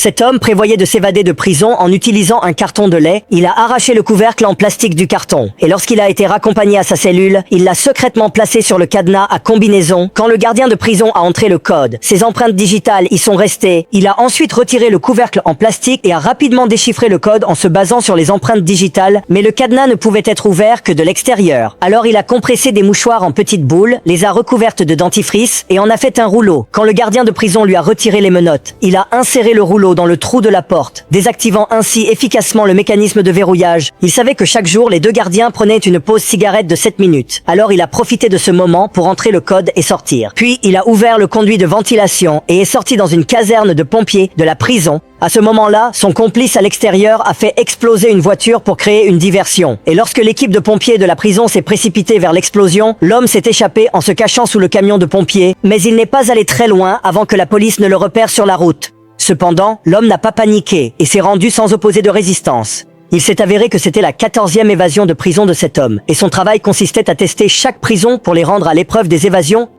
Cet homme prévoyait de s'évader de prison en utilisant un carton de lait. Il a arraché le couvercle en plastique du carton. Et lorsqu'il a été raccompagné à sa cellule, il l'a secrètement placé sur le cadenas à combinaison. Quand le gardien de prison a entré le code, ses empreintes digitales y sont restées. Il a ensuite retiré le couvercle en plastique et a rapidement déchiffré le code en se basant sur les empreintes digitales, mais le cadenas ne pouvait être ouvert que de l'extérieur. Alors il a compressé des mouchoirs en petites boules, les a recouvertes de dentifrice et en a fait un rouleau. Quand le gardien de prison lui a retiré les menottes, il a inséré le rouleau dans le trou de la porte, désactivant ainsi efficacement le mécanisme de verrouillage. Il savait que chaque jour, les deux gardiens prenaient une pause cigarette de 7 minutes. Alors il a profité de ce moment pour entrer le code et sortir. Puis il a ouvert le conduit de ventilation et est sorti dans une caserne de pompiers de la prison. À ce moment-là, son complice à l'extérieur a fait exploser une voiture pour créer une diversion. Et lorsque l'équipe de pompiers de la prison s'est précipitée vers l'explosion, l'homme s'est échappé en se cachant sous le camion de pompiers, mais il n'est pas allé très loin avant que la police ne le repère sur la route. Cependant, l'homme n'a pas paniqué et s'est rendu sans opposer de résistance. Il s'est avéré que c'était la 14e évasion de prison de cet homme, et son travail consistait à tester chaque prison pour les rendre à l'épreuve des évasions